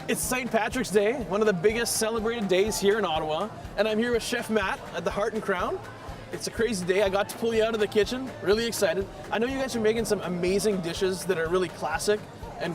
It's St. Patrick's Day, one of the biggest celebrated days here in Ottawa, and I'm here with Chef Matt at the Heart and Crown. It's a crazy day. I got to pull you out of the kitchen. Really excited. I know you guys are making some amazing dishes that are really classic, and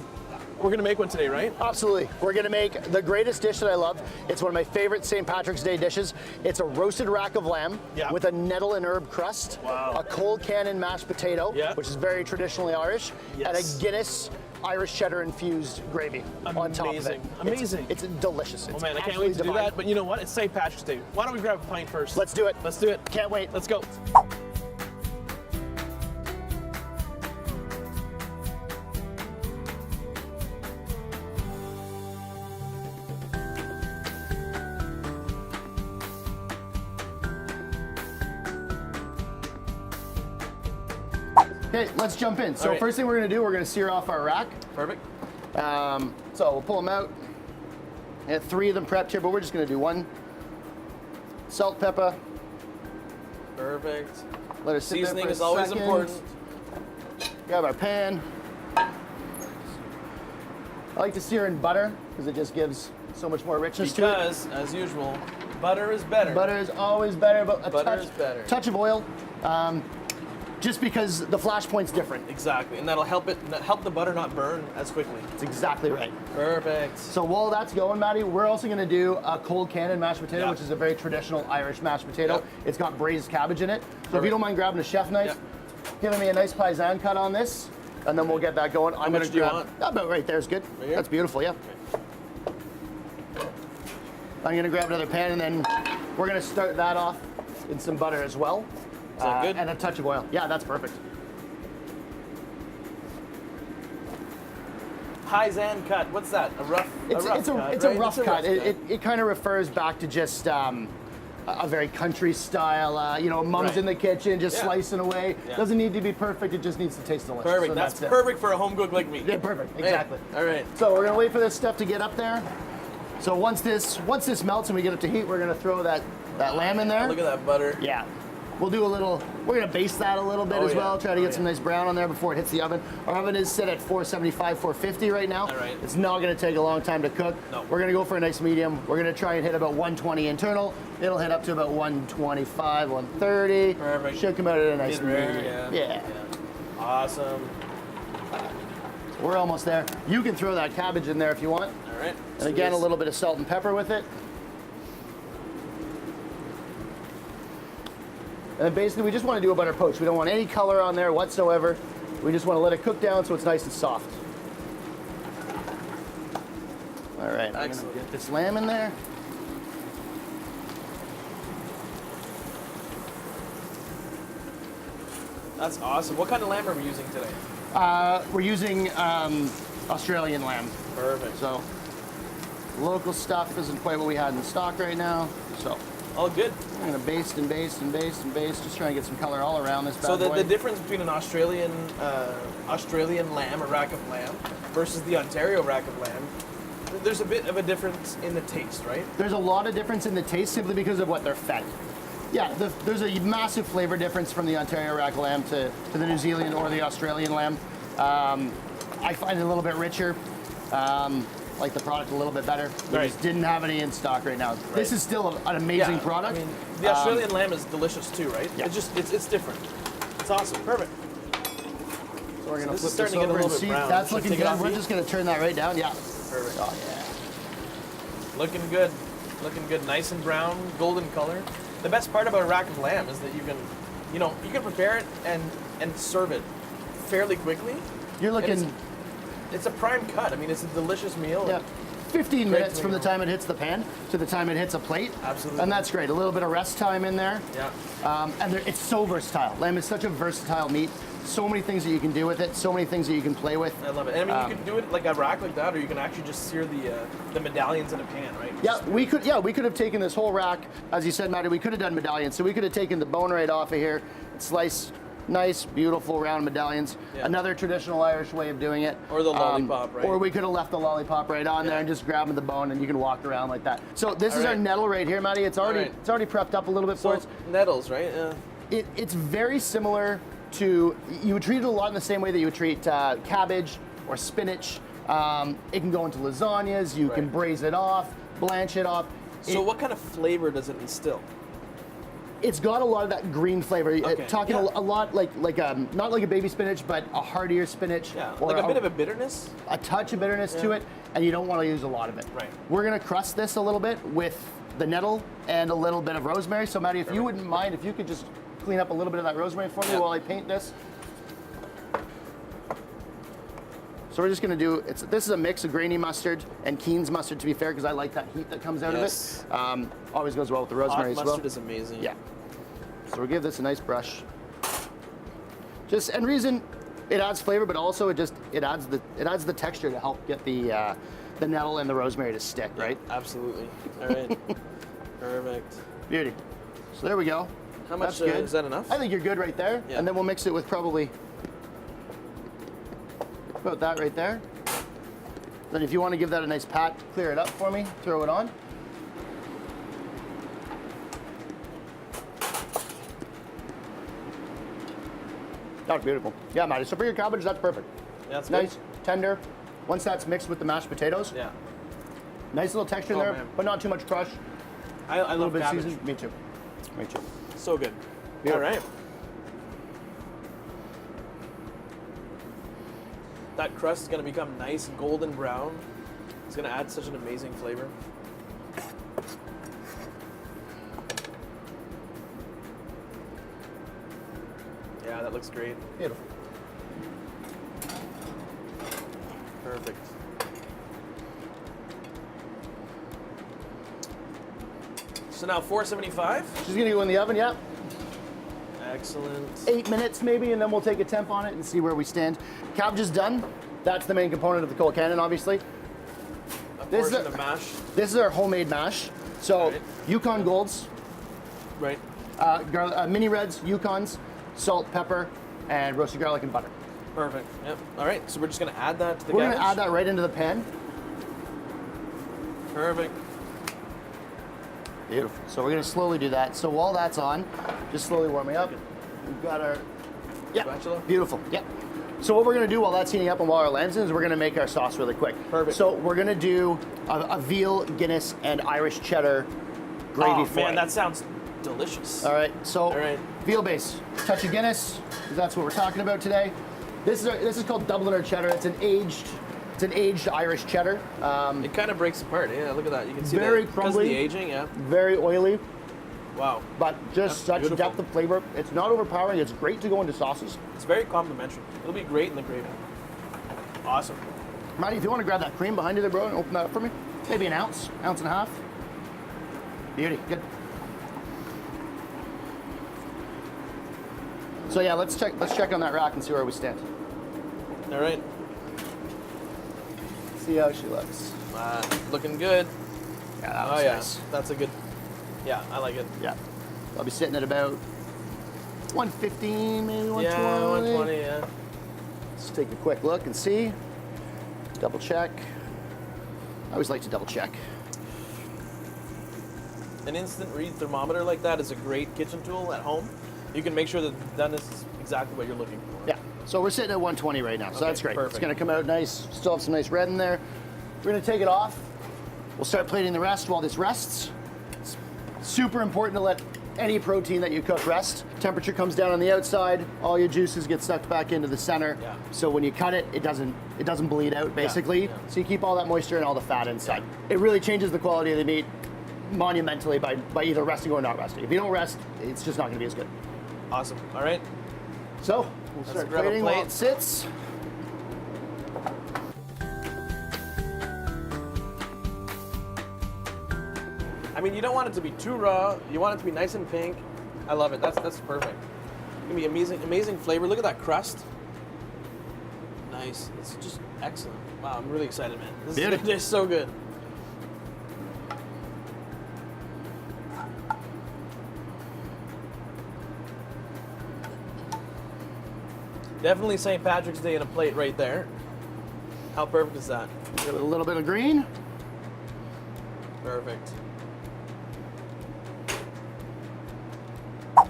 we're gonna make one today, right? Absolutely. We're gonna make the greatest dish that I love. It's one of my favorite St. Patrick's Day dishes. It's a roasted rack of lamb with a nettle and herb crust, a cold cannon mashed potato, which is very traditionally Irish, and a Guinness Irish cheddar infused gravy on top of it. Amazing. It's delicious. Oh man, I can't wait to do that. But you know what? It's St. Patrick's Day. Why don't we grab a pint first? Let's do it. Let's do it. Can't wait. Let's go. Okay, let's jump in. So first thing we're gonna do, we're gonna sear off our rack. Perfect. So we'll pull them out. I have 3 of them prepped here, but we're just gonna do 1. Salt, pepper. Perfect. Let her sit Seasoning there for is always second. important. Grab our pan. I like to sear in butter because it just gives so much more richness to it. Because, as usual, butter is better. Butter is always better, but a Butter is better. touch of oil. Just because the flash point's different. Exactly, and that'll help the butter not burn as quickly. That's exactly right. Perfect. So while that's going, Maddie, we're also going to do a cold cannon mashed potato, which is a very traditional Irish mashed potato. It's got braised cabbage in it. So if you don't mind grabbing a chef knife, giving me a nice paisan cut on this, and then we'll get that going. How much do you want? About right there is good. Right here? That's beautiful, yeah. Okay. I'm going to grab another pan, and then we're going to start that off in some butter as well. Is that good? And a touch of oil. Yeah, that's perfect. Paisan cut. What's that? A rough cut. It's a rough cut. It kind of refers back to just a very country style. You know, mom's in the kitchen just slicing away. Doesn't need to be perfect. It just needs to taste delicious. Perfect. So that's perfect for a home cook like me. Yeah, perfect. Exactly. All right. So we're gonna wait for this stuff to get up there. So once this melts and we get it to heat, we're gonna throw that lamb in there. Look at that butter. Yeah. We'll do we're gonna baste that a little bit as well, try to get some nice brown on there before it hits the oven. Our oven is set at 475, 450 right now. All right. It's not gonna take a long time to cook. No. We're gonna go for a nice medium. We're gonna try and hit about 120 internal. It'll hit up to about 125, 130. Perfect. Should come out at a nice medium. Yeah. Awesome. So we're almost there. You can throw that cabbage in there if you want. All right. And again, a little bit of salt and pepper with it. And basically, we just want to do a butter poach. We don't want any color on there whatsoever. We just want to let it cook down so it's nice and soft. All right, I'm going to get this lamb in there. That's awesome. What kind of lamb are we using today? We're using Australian lamb. Perfect. So local stuff isn't quite what we had in stock right now. So all good. I'm gonna baste and baste and baste and baste, just trying to get some color all around this bad So boy. the difference between an Australian lamb, a rack of lamb, versus the Ontario rack of lamb, there's a bit of a difference in the taste, right? There's a lot of difference in the taste simply because of what they're fed. Yeah, there's a massive flavor difference from the Ontario rack lamb to the New Zealand or the Australian lamb. I find it a little bit richer. Like the product a little bit better. We just didn't have any in stock right now. This is still an amazing product. I mean, the Australian lamb is delicious too, right? Yeah. It's different. It's awesome. Perfect. So we're gonna flip starting this to get a over little and bit see. brown. That's Should I looking take it good. off We're heat? just gonna turn that right down. Yeah. Perfect. Oh yeah. Looking good. Looking good. Nice and brown, golden color. The best part about a rack of lamb is that you can prepare it and serve it fairly quickly. You're looking. It's a prime cut. I mean, it's a delicious meal. Yeah. 15 minutes from the time it hits the pan to the time it hits a plate. Absolutely. And that's great. A little bit of rest time in there. Yeah. And it's so versatile. Lamb is such a versatile meat. So many things that you can do with it. So many things that you can play with. I love it. And I mean, you can do it like a rack like that, or you can actually just sear the medallions in a pan, right? Yeah, we could have taken this whole rack, as you said, Matty. We could have done medallions. So we could have taken the bone right off of here, sliced nice, beautiful round medallions. Yeah. Another traditional Irish way of doing it. Or the lollipop, right? Or we could have left the lollipop right on there and just grabbing the bone, and you can walk around like that. So this is our nettle right here, Matty. It's already prepped up a little bit for us. Nettles, right? Yeah. It's very similar to, you would treat it a lot in the same way that you would treat cabbage or spinach. It can go into lasagnas. You can Right. braise it off, blanch it off. So what kind of flavor does it instill? It's got a lot of that green flavor. Okay, Talking yeah. a lot like not like a baby spinach, but a heartier spinach. Yeah, or like a bit of a bitterness. a touch of bitterness to it, and you don't want to use a lot of it. Right. We're gonna crust this a little bit with the nettle and a little bit of rosemary. So Maddie, if you wouldn't mind, if you could just clean up a little bit of that rosemary for me Yeah. while I paint this. So we're just gonna do, this is a mix of grainy mustard and Keen's mustard, to be fair, because I like that heat that comes out Yes. of it. Always goes well with the rosemary Hot as well. mustard is amazing. Yeah. So we'll give this a nice brush. And reason it adds flavor, but also it adds the texture to help get the nettle and the rosemary to stick, right? Absolutely. All right. Perfect. Beauty. So there we go. How much That's good. is that enough? I think you're good right there. Yeah. And then we'll mix it with probably about that right there. Then if you want to give that a nice pat, clear it up for me, throw it on. That's beautiful. Yeah, Maddie. So for your cabbage, that's perfect. Yeah, that's Nice, good. tender. Once that's mixed with the mashed potatoes, Yeah. nice little texture Oh, there, man. but not too much crush. I A little love bit cabbage. seasoned. Me too. Me too. So good. Beautiful. All right. That crust is going to become nice golden brown. It's going to add such an amazing flavor. Yeah, that looks great. Beautiful. Perfect. So now 475. She's gonna go in the oven, yeah. Excellent. 8 minutes maybe, and then we'll take a temp on it and see where we stand. Cabbage is done. That's the main component of the cold cannon, obviously. A This is portion a- of mash. This is our homemade mash. So Right. Yukon Golds, Right. mini reds, Yukons, salt, pepper, and roasted garlic and butter. Perfect. Yep. All right. So we're just going to add that to the We're cabbage. gonna add that right into the pan. Perfect. Beautiful. So we're gonna slowly do that. So while that's on, just slowly warming up. We've got our, yeah, Spatula? beautiful. Yep. So what we're gonna do while that's heating up and while our lens is we're gonna make our sauce really quick. Perfect. So we're gonna do a veal, Guinness, and Irish cheddar gravy Oh, for man, it. that sounds delicious. All right. So All right. veal base, touch of Guinness. 'Cause that's what we're talking about today. This is called Dubliner cheddar. It's an aged Irish cheddar. It kind of breaks apart. Yeah, look at that. You can see Very that because of crumbly. the aging. Yeah. Very oily, Wow. but just That's such beautiful. depth of flavor. It's not overpowering. It's great to go into sauces. It's very complimentary. It'll be great in the gravy. Awesome. Maddie, if you want to grab that cream behind you there, bro, and open that up for me. Maybe an ounce and a half. Beauty, good. So yeah, let's check on that rack and see where we stand. All right. See how she looks. Looking good. Yeah, that Oh looks yeah, nice. that's a good. Yeah, I like it. Yeah. I'll be sitting at about 115, maybe 120. Yeah, 120. Yeah. Let's take a quick look and see. Double check. I always like to double check. An instant read thermometer like that is a great kitchen tool at home. You can make sure that that is exactly what you're looking for. Yeah. So we're sitting at 120 right now, so Okay, that's great. perfect. It's gonna come out nice. Still have some nice red in there. We're gonna take it off. We'll start plating the rest while this rests. It's super important to let any protein that you cook rest. Temperature comes down on the outside. All your juices get sucked back into the center. Yeah. So when you cut it, it doesn't bleed out basically. yeah. So you keep all that moisture and all the fat inside. It really changes the quality of the meat monumentally by either resting or not resting. If you don't rest, it's just not gonna be as good. Awesome. All right. So we'll Let's start grab a plating while plate. it sits. I mean, you don't want it to be too raw. You want it to be nice and pink. I love it. That's perfect. It's gonna be amazing flavor. Look at that crust. Nice. It's just excellent. Wow, I'm really excited, man. This Beauty. is gonna taste so good. Definitely St. Patrick's Day in a plate right there. How perfect is that? Give it a little bit of green. Perfect.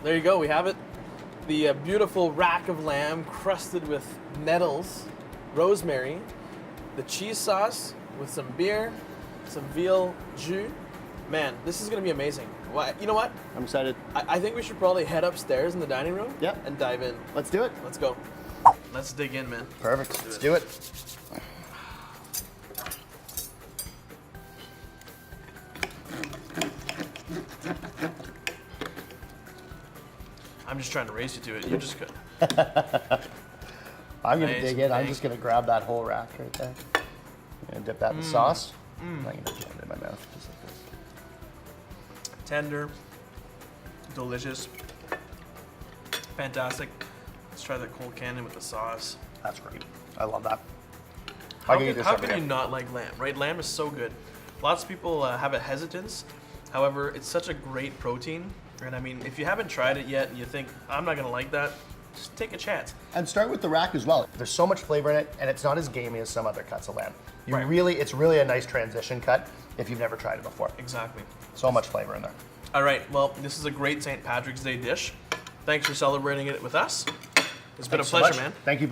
There you go, we have it. The beautiful rack of lamb crusted with nettles, rosemary, the cheese sauce with some beer, some veal jus. Man, this is gonna be amazing. Why? You know what? I'm excited. I think we should probably head upstairs in the dining room. Yep. And dive in. Let's do it. Let's go. Let's dig in, man. Perfect. Let's do it. I'm just trying to race you to it. You're just good. I'm gonna Nice, dig in. I'm thank just gonna grab that whole rack right there. I'm gonna dip that in the sauce. I'm gonna jam it in my mouth just like this. Tender, delicious, fantastic. Let's try the cold cannon with the sauce. That's great. I love that. How I can eat this how every can you day. not like lamb, right? Lamb is so good. Lots of people have a hesitance. However, it's such a great protein. And I mean, if you haven't tried it yet and you think, I'm not gonna like that, just take a chance. And start with the rack as well. There's so much flavor in it, and it's not as gamey as some other cuts of lamb. Right. It's really a nice transition cut if you've never tried it before. Exactly. So much flavor in there. All right, well, this is a great St. Patrick's Day dish. Thanks for celebrating it with us. It's been Thanks a so pleasure, much. man. Thank you.